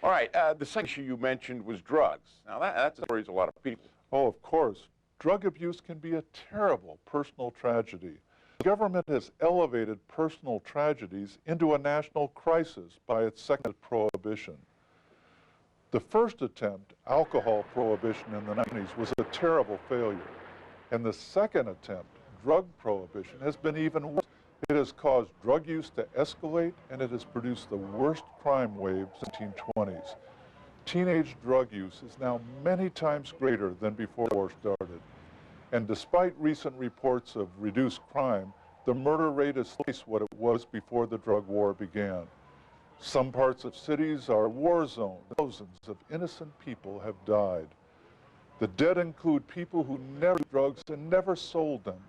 All right, the second issue you mentioned was drugs. Now, that worries a lot of people. Oh, of course. Drug abuse can be a terrible personal tragedy. The government has elevated personal tragedies into a national crisis by its second prohibition. The first attempt, alcohol prohibition in the 90s, was a terrible failure. And the second attempt, drug prohibition, has been even worse. It has caused drug use to escalate, and it has produced the worst crime wave since the 1920s. Teenage drug use is now many times greater than before the war started. And despite recent reports of reduced crime, the murder rate is twice what it was before the drug war began. Some parts of cities are war zones. Thousands of innocent people have died. The dead include people who never used drugs and never sold them,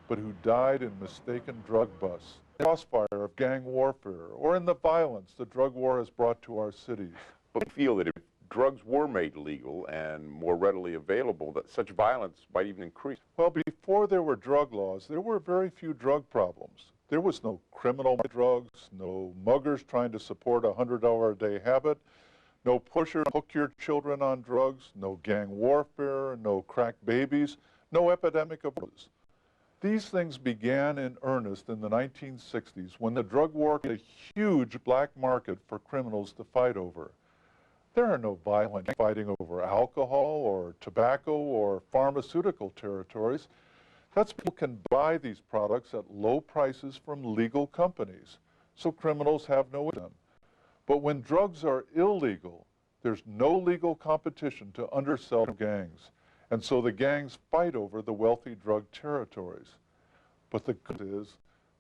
but who died in mistaken drug busts, in the crossfire of gang warfare, or in the violence the drug war has brought to our cities. But we feel that if drugs were made legal and more readily available, that such violence might even increase. Well, before there were drug laws, there were very few drug problems. There was no criminal drugs, no muggers trying to support a $100 a day habit, no pusher hook your children on drugs, no gang warfare, no crack babies, no epidemic of overdoses. These things began in earnest in the 1960s when the drug war created a huge black market for criminals to fight over. There are no violent fighting over alcohol or tobacco or pharmaceutical territories. That's people can buy these products at low prices from legal companies, so criminals have no income. But when drugs are illegal, there's no legal competition to undersell gangs. And so the gangs fight over the wealthy drug territories. But the good is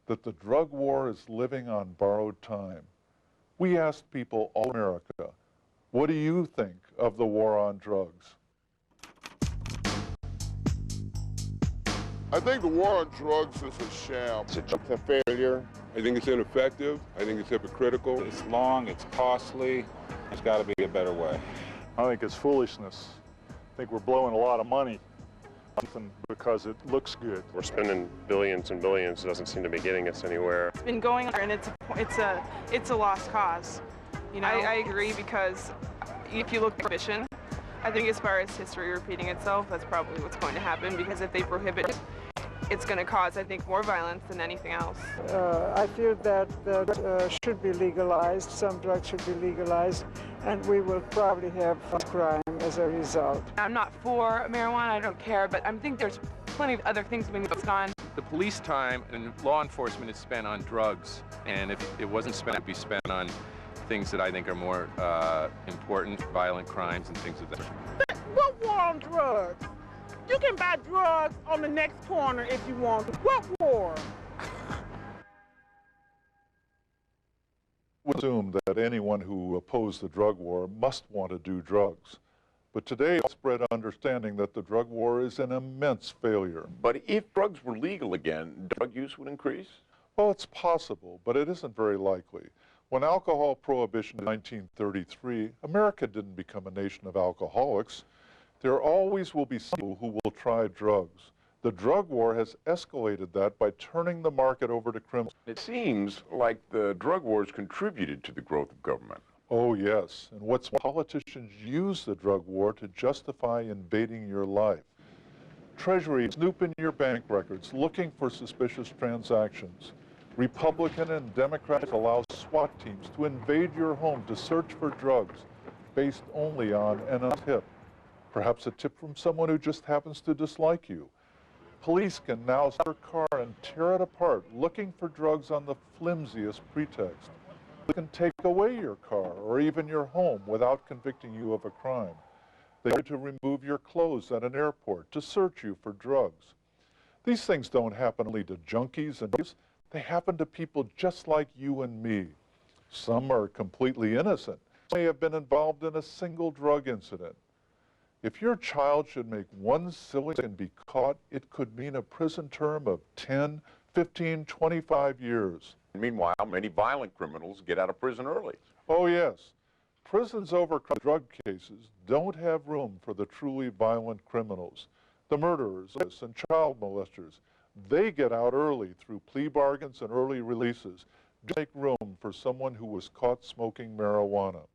that the drug war is living on borrowed time. We asked people all America, what do you think of the war on drugs? I think the war on drugs is a sham. It's a failure. I think it's ineffective. I think it's hypocritical. It's long, it's costly. There's got to be a better way. I think it's foolishness. I think we're blowing a lot of money because it looks good. We're spending billions and billions. It doesn't seem to be getting us anywhere. It's been going on, and it's a lost cause. You know, I agree, because if you look at Prohibition, I think as far as history repeating itself, that's probably what's going to happen, because if they prohibit it, it's going to cause, I think, more violence than anything else. I feel that should be legalized. Some drugs should be legalized, and we will probably have crime as a result. I'm not for marijuana, I don't care, but I think there's plenty of other things being focused on. The police time and law enforcement is spent on drugs, and if it wasn't spent, it'd be spent on things that I think are more important, violent crimes and things of that sort. But what war on drugs? You can buy drugs on the next corner if you want. What war? We assume that anyone who opposed the drug war must want to do drugs. But today, widespread understanding that the drug war is an immense failure. But if drugs were legal again, drug use would increase? Well, it's possible, but it isn't very likely. When alcohol prohibition in 1933, America didn't become a nation of alcoholics. There always will be some people who will try drugs. The drug war has escalated that by turning the market over to criminals. It seems like the drug wars contributed to the growth of government. Oh, yes. And politicians use the drug war to justify invading your life. Treasury snoop in your bank records looking for suspicious transactions. Republican and Democrats allow SWAT teams to invade your home to search for drugs based only on a tip. Perhaps a tip from someone who just happens to dislike you. Police can now search your car and tear it apart, looking for drugs on the flimsiest pretext. They can take away your car or even your home without convicting you of a crime. They try to remove your clothes at an airport to search you for drugs. These things don't happen only to junkies and thieves. They happen to people just like you and me. Some are completely innocent. Some may have been involved in a single drug incident. If your child should make one silly mistake and be caught, it could mean a prison term of 10, 15, 25 years. Meanwhile, many violent criminals get out of prison early. Oh, yes. Prisons over drug cases don't have room for the truly violent criminals, the murderers and child molesters. They get out early through plea bargains and early releases to make room for someone who was caught smoking marijuana.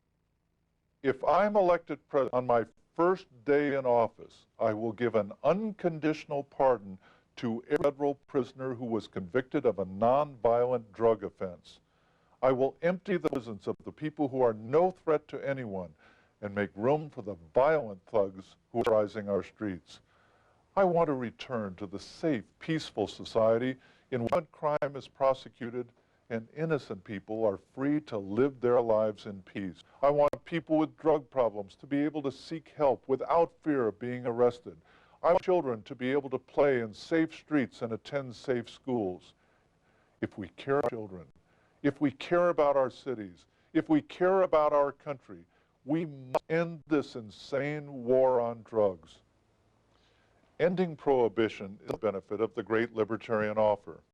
If I'm elected president on my first day in office, I will give an unconditional pardon to every federal prisoner who was convicted of a nonviolent drug offense. I will empty the prisons of the people who are no threat to anyone and make room for the violent thugs who are rising our streets. I want to return to the safe, peaceful society in which crime is prosecuted and innocent people are free to live their lives in peace. I want people with drug problems to be able to seek help without fear of being arrested. I want children to be able to play in safe streets and attend safe schools. If we care about children, if we care about our cities, if we care about our country, we must end this insane war on drugs. Ending prohibition is the benefit of the great libertarian offer.